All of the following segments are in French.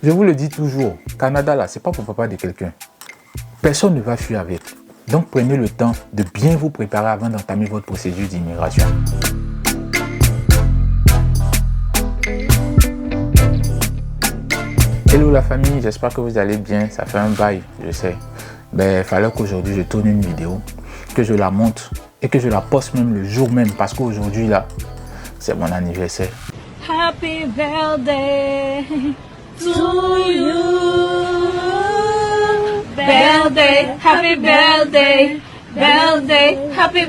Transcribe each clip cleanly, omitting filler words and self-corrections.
Je vous le dis toujours, Canada là, c'est pas pour papa de quelqu'un. Personne ne va fuir avec. Donc prenez le temps de bien vous préparer avant d'entamer votre procédure d'immigration. Hello la famille, j'espère que vous allez bien. Ça fait un bail, je sais. Il fallait qu'aujourd'hui je tourne une vidéo, que je la monte et que je la poste même le jour même parce qu'aujourd'hui là, c'est mon anniversaire. Happy birthday to you. Birthday, happy birthday, birthday, happy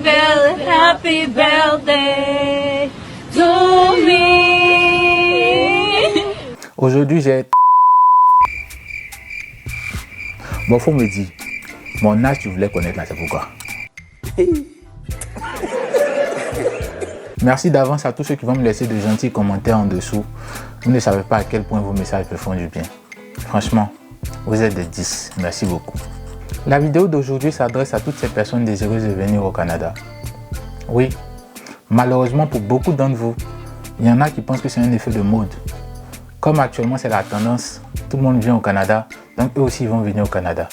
birthday to me. Aujourd'hui j'ai... Bon, faut me dire, mon âge tu voulais connaître là, c'est pourquoi. Merci d'avance à tous ceux qui vont me laisser de gentils commentaires en dessous. Vous ne savez pas à quel point vos messages me font du bien. Franchement, vous êtes des 10. Merci beaucoup. La vidéo d'aujourd'hui s'adresse à toutes ces personnes désireuses de venir au Canada. Oui, malheureusement pour beaucoup d'entre vous, il y en a qui pensent que c'est un effet de mode. Comme actuellement c'est la tendance, tout le monde vient au Canada, donc eux aussi ils vont venir au Canada.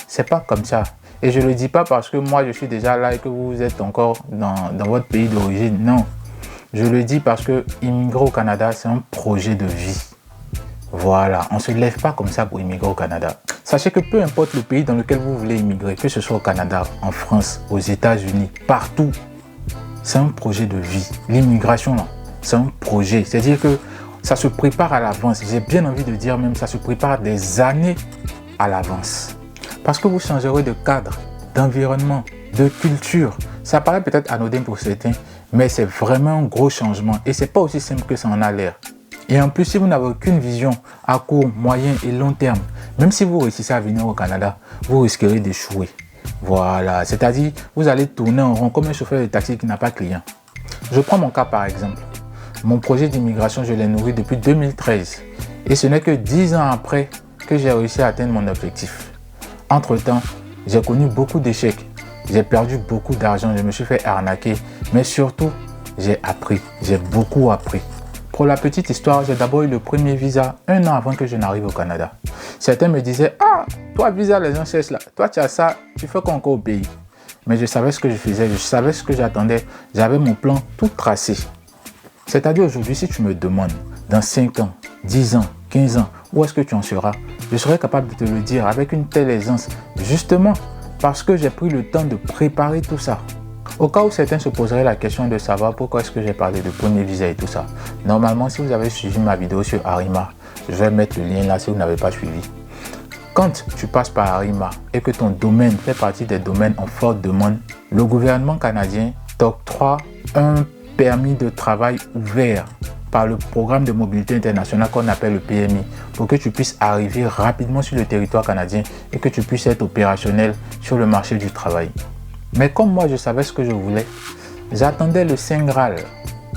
C'est pas comme ça. Et je ne le dis pas parce que moi je suis déjà là et que vous êtes encore dans votre pays d'origine. Non. Je le dis parce que immigrer au Canada, c'est un projet de vie. Voilà, on ne se lève pas comme ça pour immigrer au Canada. Sachez que peu importe le pays dans lequel vous voulez immigrer, que ce soit au Canada, en France, aux États-Unis, partout, c'est un projet de vie. L'immigration, là, c'est un projet. C'est-à-dire que ça se prépare à l'avance. J'ai bien envie de dire même, ça se prépare des années à l'avance. Parce que vous changerez de cadre, d'environnement, de culture. Ça paraît peut-être anodin pour certains, mais c'est vraiment un gros changement. Et c'est pas aussi simple que ça en a l'air. Et en plus, si vous n'avez aucune vision à court, moyen et long terme, même si vous réussissez à venir au Canada, vous risquerez d'échouer. Voilà, c'est-à-dire, vous allez tourner en rond comme un chauffeur de taxi qui n'a pas de client. Je prends mon cas par exemple. Mon projet d'immigration, je l'ai nourri depuis 2013. Et ce n'est que 10 ans après que j'ai réussi à atteindre mon objectif. Entre-temps, j'ai connu beaucoup d'échecs. J'ai perdu beaucoup d'argent, je me suis fait arnaquer. Mais surtout, j'ai appris. J'ai beaucoup appris. Pour la petite histoire, j'ai d'abord eu le premier visa 1 an avant que je n'arrive au Canada. Certains me disaient, ah, toi visa les gens cherchent là, toi tu as ça, tu fais quoi encore au pays? Mais je savais ce que je faisais, je savais ce que j'attendais, j'avais mon plan tout tracé. C'est-à-dire aujourd'hui, si tu me demandes, dans 5 ans, 10 ans, 15 ans, où est-ce que tu en seras? Je serai capable de te le dire avec une telle aisance, justement parce que j'ai pris le temps de préparer tout ça. Au cas où certains se poseraient la question de savoir pourquoi est-ce que j'ai parlé de premier visa et tout ça. Normalement, si vous avez suivi ma vidéo sur Arima, je vais mettre le lien là si vous n'avez pas suivi. Quand tu passes par Arima et que ton domaine fait partie des domaines en forte demande, le gouvernement canadien t'octroie un permis de travail ouvert par le programme de mobilité internationale qu'on appelle le PMI pour que tu puisses arriver rapidement sur le territoire canadien et que tu puisses être opérationnel sur le marché du travail. Mais comme moi je savais ce que je voulais, j'attendais le Saint Graal,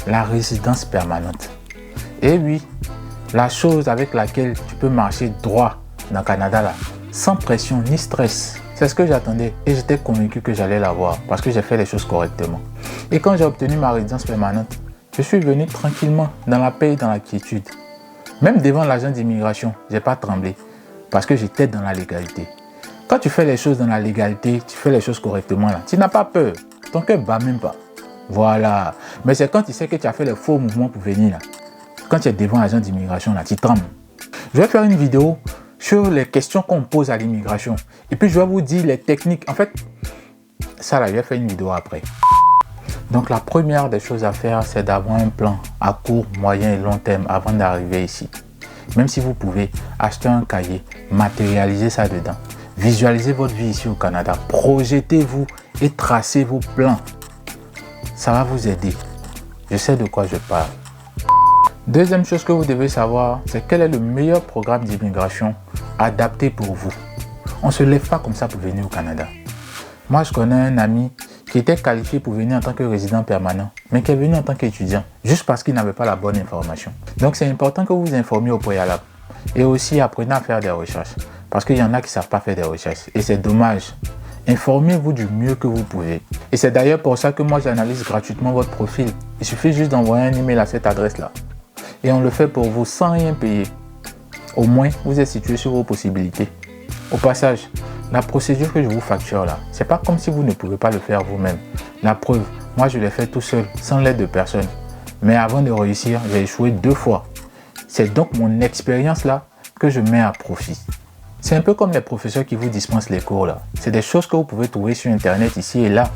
la résidence permanente. Et oui, la chose avec laquelle tu peux marcher droit dans le Canada là, sans pression ni stress. C'est ce que j'attendais et j'étais convaincu que j'allais l'avoir parce que j'ai fait les choses correctement. Et quand j'ai obtenu ma résidence permanente, je suis venu tranquillement dans la paix et dans la quiétude. Même devant l'agent d'immigration, je n'ai pas tremblé parce que j'étais dans la légalité. Quand tu fais les choses dans la légalité, tu fais les choses correctement là, tu n'as pas peur, ton cœur ne bat même pas. Voilà. Mais c'est quand tu sais que tu as fait les faux mouvements pour venir là, quand tu es devant l'agent d'immigration là, tu trembles. Je vais faire une vidéo sur les questions qu'on pose à l'immigration. Et puis je vais vous dire les techniques. En fait, ça là, je vais faire une vidéo après. Donc la première des choses à faire, c'est d'avoir un plan à court, moyen et long terme avant d'arriver ici. Même si vous pouvez acheter un cahier, matérialiser ça dedans. Visualisez votre vie ici au Canada. Projetez-vous et tracez vos plans. Ça va vous aider. Je sais de quoi je parle. Deuxième chose que vous devez savoir, c'est quel est le meilleur programme d'immigration adapté pour vous. On ne se lève pas comme ça pour venir au Canada. Moi, je connais un ami qui était qualifié pour venir en tant que résident permanent, mais qui est venu en tant qu'étudiant, juste parce qu'il n'avait pas la bonne information. Donc, c'est important que vous vous informiez au préalable. Et aussi, apprenez à faire des recherches. Parce qu'il y en a qui ne savent pas faire des recherches. Et c'est dommage. Informez-vous du mieux que vous pouvez. Et c'est d'ailleurs pour ça que moi, j'analyse gratuitement votre profil. Il suffit juste d'envoyer un email à cette adresse-là. Et on le fait pour vous sans rien payer. Au moins, vous êtes situé sur vos possibilités. Au passage, la procédure que je vous facture là, c'est pas comme si vous ne pouvez pas le faire vous-même. La preuve, moi je l'ai fait tout seul, sans l'aide de personne. Mais avant de réussir, j'ai échoué 2 fois. C'est donc mon expérience là que je mets à profit. C'est un peu comme les professeurs qui vous dispensent les cours là. C'est des choses que vous pouvez trouver sur internet ici et là.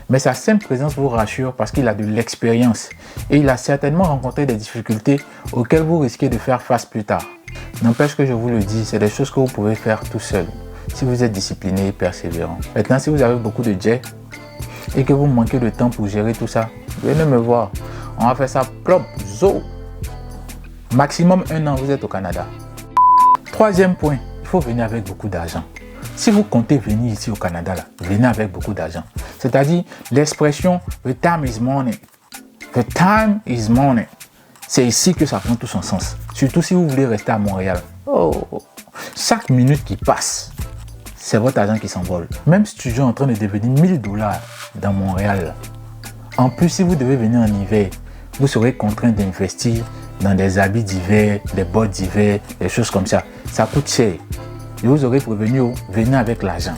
Mais sa simple présence vous rassure parce qu'il a de l'expérience. Et il a certainement rencontré des difficultés auxquelles vous risquez de faire face plus tard. N'empêche que je vous le dis, c'est des choses que vous pouvez faire tout seul. Si vous êtes discipliné et persévérant. Maintenant, si vous avez beaucoup de jet et que vous manquez de temps pour gérer tout ça, venez me voir. On va faire ça plop, zo. Maximum 1 an, vous êtes au Canada. 3e point, il faut venir avec beaucoup d'argent. Si vous comptez venir ici au Canada, là, venez avec beaucoup d'argent. C'est-à-dire l'expression « the time is money ». The time is money. C'est ici que ça prend tout son sens. Surtout si vous voulez rester à Montréal. Oh, chaque minute qui passe, c'est votre argent qui s'envole. Même studio est en train de devenir 1000 $ dans Montréal. En plus, si vous devez venir en hiver, vous serez contraint d'investir dans des habits d'hiver, des bottes d'hiver, des choses comme ça. Ça coûte cher. Je vous aurais prévenu, venez avec l'argent.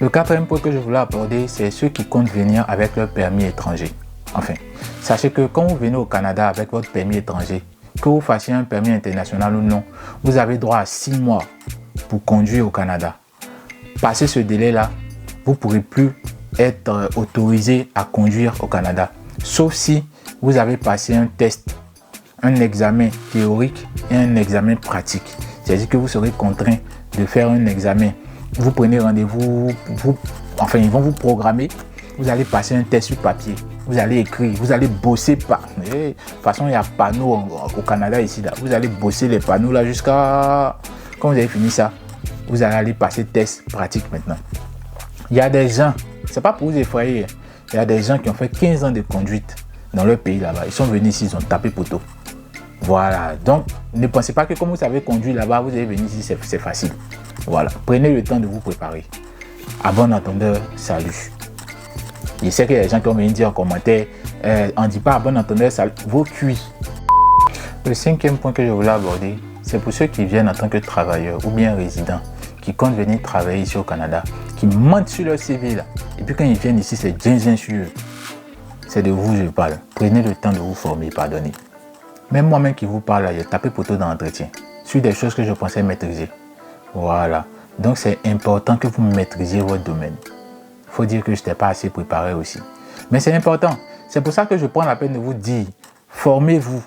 Le 4e point que je voulais aborder, c'est ceux qui comptent venir avec leur permis étranger. Enfin, sachez que quand vous venez au Canada avec votre permis étranger, que vous fassiez un permis international ou non, vous avez droit à 6 mois pour conduire au Canada. Passé ce délai-là, vous ne pourrez plus être autorisé à conduire au Canada. Sauf si vous avez passé un test, un examen théorique et un examen pratique. C'est-à-dire que vous serez contraint de faire un examen. Vous prenez rendez-vous, ils vont vous programmer. Vous allez passer un test sur papier. Vous allez écrire, vous allez bosser de toute façon, il y a panneaux au Canada ici. Là. Vous allez bosser les panneaux là jusqu'à... Quand vous avez fini ça, vous allez aller passer test pratique maintenant. Il y a des gens, c'est pas pour vous effrayer, il y a des gens qui ont fait 15 ans de conduite dans leur pays là-bas. Ils sont venus ici, ils ont tapé poteau. Voilà, donc ne pensez pas que comme vous savez conduire là-bas, vous allez venir ici, c'est facile. Voilà, prenez le temps de vous préparer. À bon entendeur, salut. Je sais qu'il y a des gens qui vont venir dire en commentaire, on ne dit pas à bon entendeur, salut, vos cuits. Le 5e point que je voulais aborder, c'est pour ceux qui viennent en tant que travailleurs ou bien résidents, qui comptent venir travailler ici au Canada, qui mentent sur leur CV là. Et puis quand ils viennent ici, c'est bien sur eux. C'est de vous que je parle. Prenez le temps de vous former, pardonnez. Même moi-même qui vous parle, j'ai tapé poteau dans l'entretien sur des choses que je pensais maîtriser. Voilà. Donc c'est important que vous maîtrisiez votre domaine. Il faut dire que je n'étais pas assez préparé aussi. Mais c'est important. C'est pour ça que je prends la peine de vous dire, formez-vous,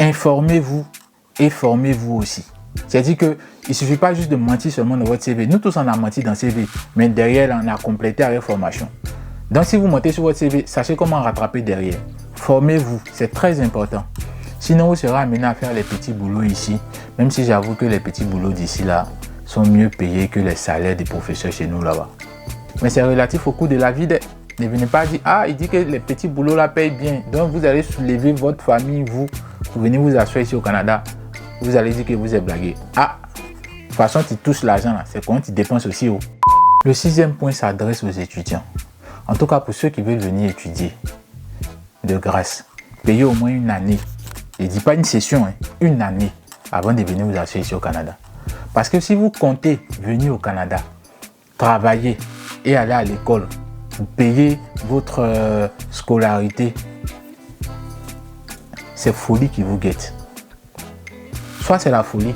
informez-vous et formez-vous aussi. C'est-à-dire qu'il ne suffit pas juste de mentir seulement dans votre CV. Nous tous on a menti dans le CV, mais derrière on a complété avec formation. Donc si vous montez sur votre CV, sachez comment rattraper derrière. Formez-vous, c'est très important. Sinon, vous serez amené à faire les petits boulots ici, même si j'avoue que les petits boulots d'ici là sont mieux payés que les salaires des professeurs chez nous là-bas. Mais c'est relatif au coût de la vie. Ne venez pas dire, ah, il dit que les petits boulots là payent bien. Donc vous allez soulever votre famille, vous venez vous asseoir ici au Canada. Vous allez dire que vous êtes blagué. Ah, de toute façon, tu touches l'argent là, c'est quand tu dépenses aussi. Oh. Le 6e point s'adresse aux étudiants. En tout cas, pour ceux qui veulent venir étudier, de grâce, payez au moins une année. Je ne dis pas une session, hein, une année avant de venir vous asseoir ici au Canada. Parce que si vous comptez venir au Canada, travailler et aller à l'école, vous payez votre scolarité, c'est folie qui vous guette. Soit c'est la folie,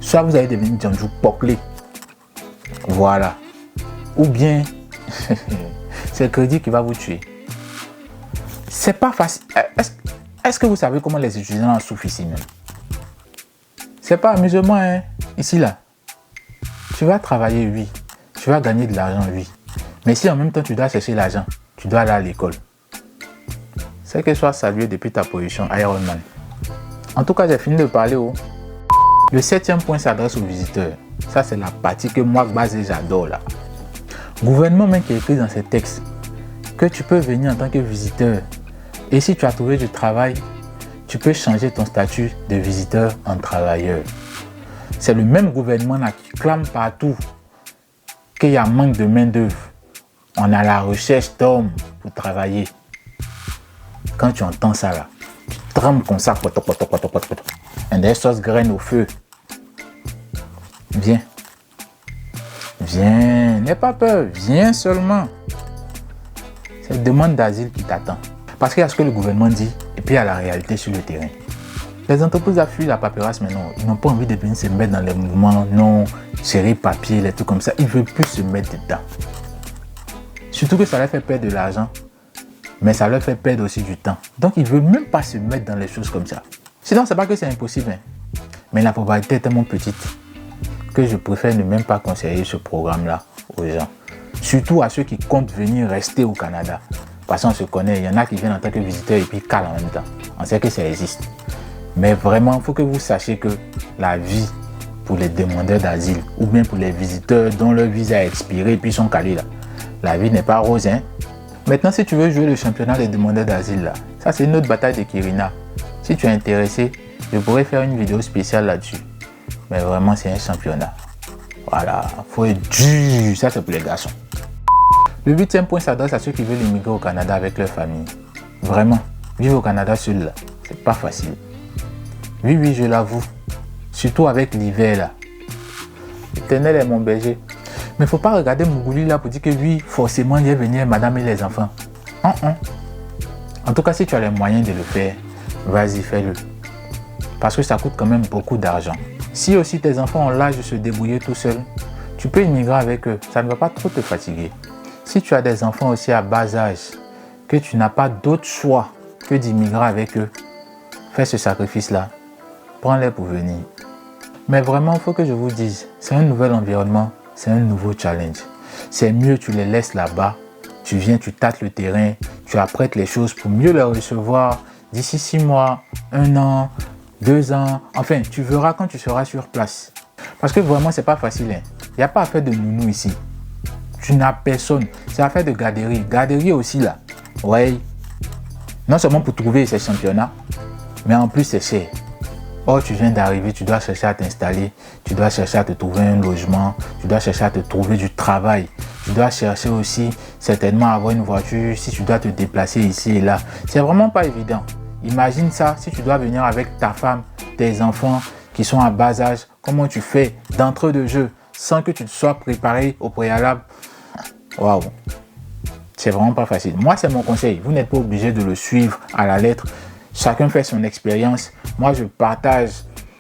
soit vous allez devenir Djanjou Poclé. Voilà. Ou bien, c'est le crédit qui va vous tuer. C'est pas facile. Est-ce que vous savez comment les étudiants en souffrent ici même? C'est pas amusement, hein? Ici, là. Tu vas travailler, oui. Tu vas gagner de l'argent, oui. Mais si en même temps tu dois chercher l'argent, tu dois aller à l'école. C'est que sois salué depuis ta position Iron Man. En tout cas, j'ai fini de parler. Oh. Le 7e point s'adresse aux visiteurs. Ça, c'est la partie que moi, Gbazé, j'adore là. Gouvernement même qui est écrit dans ces textes que tu peux venir en tant que visiteur. Et si tu as trouvé du travail, tu peux changer ton statut de visiteur en travailleur. C'est le même gouvernement là qui clame partout qu'il y a manque de main-d'œuvre. On a la recherche d'hommes pour travailler. Quand tu entends ça là, tu trembles comme ça. And des sauces graines au feu. Viens. Viens. N'aie pas peur. Viens seulement. C'est une demande d'asile qui t'attend. Parce qu'il y a ce que le gouvernement dit et puis il y a la réalité sur le terrain. Les entreprises ont fui la paperasse maintenant. Ils n'ont pas envie de venir se mettre dans les mouvements, non, serrer papier, les trucs comme ça. Ils ne veulent plus se mettre dedans. Surtout que ça leur fait perdre de l'argent, mais ça leur fait perdre aussi du temps. Donc ils ne veulent même pas se mettre dans les choses comme ça. Sinon, c'est pas que c'est impossible, hein. Mais la probabilité est tellement petite que je préfère ne même pas conseiller ce programme-là aux gens. Surtout à ceux qui comptent venir rester au Canada. Parce qu'on se connaît, il y en a qui viennent en tant que visiteurs et puis calent en même temps. On sait que ça existe. Mais vraiment, il faut que vous sachiez que la vie pour les demandeurs d'asile ou bien pour les visiteurs dont leur visa a expiré et puis sont calés là, la vie n'est pas rose, hein. Maintenant, si tu veux jouer le championnat des demandeurs d'asile là, ça c'est une autre bataille de Kirina. Si tu es intéressé, je pourrais faire une vidéo spéciale là-dessus. Mais vraiment, c'est un championnat. Voilà, faut être dur. Ça, c'est pour les garçons. Le 8e point s'adresse à ceux qui veulent immigrer au Canada avec leur famille. Vraiment, vivre au Canada seul là, c'est pas facile. Oui, je l'avoue. Surtout avec l'hiver là. L'éternel est mon berger. Mais il ne faut pas regarder Mougouli là pour dire que oui, forcément, il est venu madame et les enfants. En tout cas, si tu as les moyens de le faire, vas-y, fais-le. Parce que ça coûte quand même beaucoup d'argent. Si aussi tes enfants ont l'âge de se débrouiller tout seuls, tu peux immigrer avec eux. Ça ne va pas trop te fatiguer. Si tu as des enfants aussi à bas âge, que tu n'as pas d'autre choix que d'immigrer avec eux, fais ce sacrifice-là. Prends-les pour venir. Mais vraiment, il faut que je vous dise, c'est un nouvel environnement, c'est un nouveau challenge. C'est mieux, tu les laisses là-bas. Tu viens, tu tâtes le terrain, tu apprêtes les choses pour mieux les recevoir d'ici 6 mois, 1 an, 2 ans. Enfin, tu verras quand tu seras sur place. Parce que vraiment, c'est pas facile. Hein. Il n'y a pas affaire de nounou ici. Tu n'as personne. C'est affaire de garderie. Garderie aussi là. Ouais. Non seulement pour trouver ces championnats, mais en plus c'est cher. Or, tu viens d'arriver, tu dois chercher à t'installer, tu dois chercher à te trouver un logement, tu dois chercher à te trouver du travail. Tu dois chercher aussi certainement à avoir une voiture si tu dois te déplacer ici et là. C'est vraiment pas évident. Imagine ça, si tu dois venir avec ta femme, tes enfants qui sont à bas âge, comment tu fais d'entrée de jeu sans que tu te sois préparé au préalable. Waouh, c'est vraiment pas facile. Moi, c'est mon conseil. Vous n'êtes pas obligé de le suivre à la lettre. Chacun fait son expérience. Moi, je partage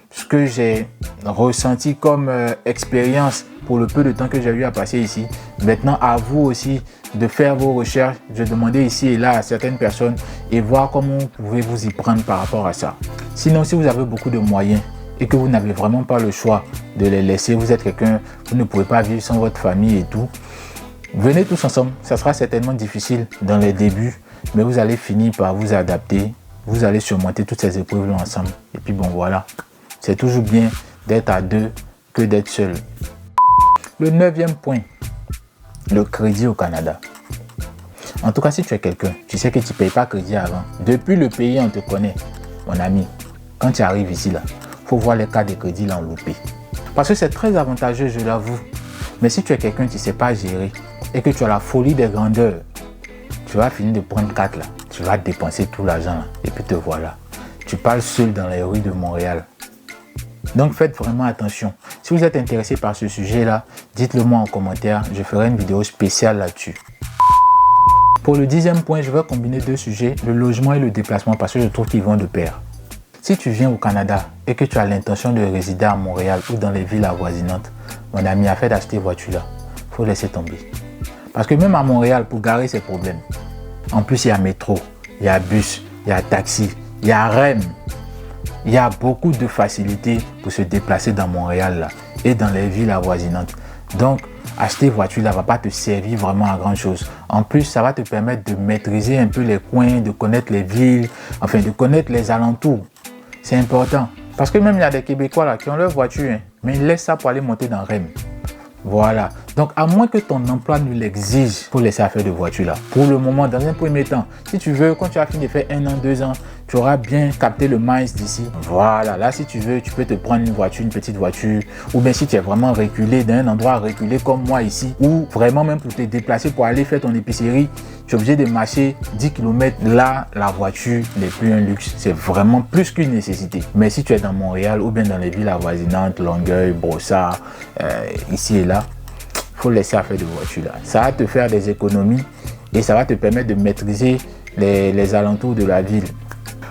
ce que j'ai ressenti comme expérience pour le peu de temps que j'ai eu à passer ici. Maintenant, à vous aussi de faire vos recherches, de demander ici et là à certaines personnes et voir comment vous pouvez vous y prendre par rapport à ça. Sinon, si vous avez beaucoup de moyens et que vous n'avez vraiment pas le choix de les laisser, vous êtes quelqu'un, vous ne pouvez pas vivre sans votre famille et tout, venez tous ensemble. Ça sera certainement difficile dans les débuts, mais vous allez finir par vous adapter. Vous allez surmonter toutes ces épreuves-là ensemble. Et puis bon, voilà. C'est toujours bien d'être à deux que d'être seul. Le 9e point, le crédit au Canada. En tout cas, si tu es quelqu'un, tu sais que tu ne payes pas crédit avant. Depuis le pays, on te connaît, mon ami. Quand tu arrives ici, là, il faut voir les cas de crédit là en loupé. Parce que c'est très avantageux, je l'avoue. Mais si tu es quelqu'un qui ne sait pas gérer et que tu as la folie des grandeurs, tu vas finir de prendre 4 là. Tu vas dépenser tout l'argent là. Et puis te voilà. Tu parles seul dans les rues de Montréal. Donc faites vraiment attention. Si vous êtes intéressé par ce sujet là, dites-le moi en commentaire. Je ferai une vidéo spéciale là-dessus. Pour le 10e point, je vais combiner 2 sujets, le logement et le déplacement, parce que je trouve qu'ils vont de pair. Si tu viens au Canada et que tu as l'intention de résider à Montréal ou dans les villes avoisinantes, mon ami, afin d'acheter voiture là, il faut laisser tomber. Parce que même à Montréal, pour garer, c'est problème. En plus, il y a métro, il y a bus, il y a taxi, il y a REM. Il y a beaucoup de facilités pour se déplacer dans Montréal là, et dans les villes avoisinantes. Donc, acheter voiture là ne va pas te servir vraiment à grand chose. En plus, ça va te permettre de maîtriser un peu les coins, de connaître les villes, enfin de connaître les alentours. C'est important. Parce que même il y a des Québécois là qui ont leur voiture, hein, mais ils laissent ça pour aller monter dans REM. Voilà. Donc, à moins que ton emploi ne l'exige, pour laisser affaire de voiture là. Pour le moment, dans un premier temps, si tu veux, quand tu as fini de faire 1 an, 2 ans, tu auras bien capté le minds d'ici. Voilà, là si tu veux, tu peux te prendre une voiture, une petite voiture, ou bien si tu es vraiment reculé d'un endroit reculé comme moi ici, ou vraiment même pour te déplacer pour aller faire ton épicerie, tu es obligé de marcher 10 km. Là, la voiture n'est plus un luxe, c'est vraiment plus qu'une nécessité. Mais si tu es dans Montréal ou bien dans les villes avoisinantes, Longueuil, Brossard, ici et là, il faut laisser affaire de voiture là. Ça va te faire des économies et ça va te permettre de maîtriser les alentours de la ville.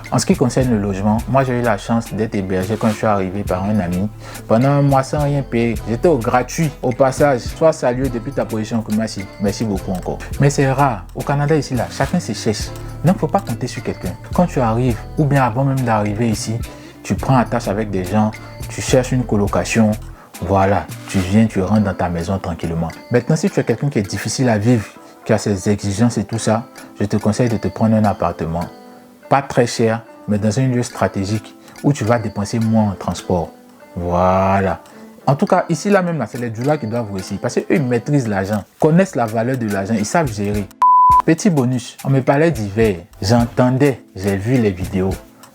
En ce qui concerne le logement, moi j'ai eu la chance d'être hébergé quand je suis arrivé par un ami pendant un mois sans rien payer. J'étais au gratuit. Au passage, sois salué depuis ta position. Merci. Merci beaucoup encore. Mais c'est rare. Au Canada ici là, chacun se cherche. Donc il ne faut pas compter sur quelqu'un. Quand tu arrives, ou bien avant même d'arriver ici, tu prends attache avec des gens, tu cherches une colocation. Voilà, tu viens, tu rentres dans ta maison tranquillement. Maintenant, si tu es quelqu'un qui est difficile à vivre, qui a ses exigences et tout ça, je te conseille de te prendre un appartement. Pas très cher, mais dans un lieu stratégique où tu vas dépenser moins en transport. Voilà. En tout cas, ici, là même, là, c'est les doulas qui doivent réussir. Parce qu'eux, ils maîtrisent l'argent, connaissent la valeur de l'argent, ils savent gérer. Petit bonus, on me parlait d'hiver. J'entendais, j'ai vu les vidéos.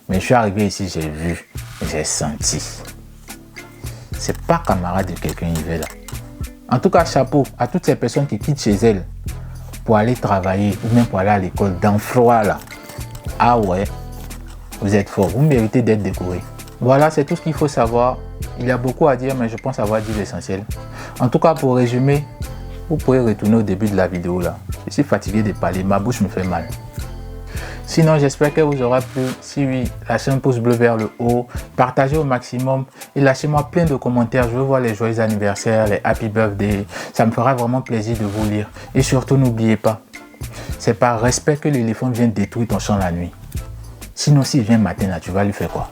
Mais je suis arrivé ici, j'ai vu, j'ai senti. C'est pas camarade de quelqu'un hiver là. En tout cas, chapeau à toutes ces personnes qui quittent chez elles pour aller travailler ou même pour aller à l'école dans le froid là. Ah ouais, vous êtes fort, vous méritez d'être décoré. Voilà, c'est tout ce qu'il faut savoir. Il y a beaucoup à dire, mais je pense avoir dit l'essentiel. En tout cas, pour résumer, vous pouvez retourner au début de la vidéo là. Je suis fatigué de parler, ma bouche me fait mal. Sinon, j'espère que vous aura plu. Si oui, lâchez un pouce bleu vers le haut, partagez au maximum et lâchez-moi plein de commentaires. Je veux voir les joyeux anniversaires, les happy birthday. Ça me fera vraiment plaisir de vous lire. Et surtout, n'oubliez pas, c'est par respect que l'éléphant vient détruire ton champ la nuit. Sinon, s'il vient matin, là, tu vas lui faire quoi?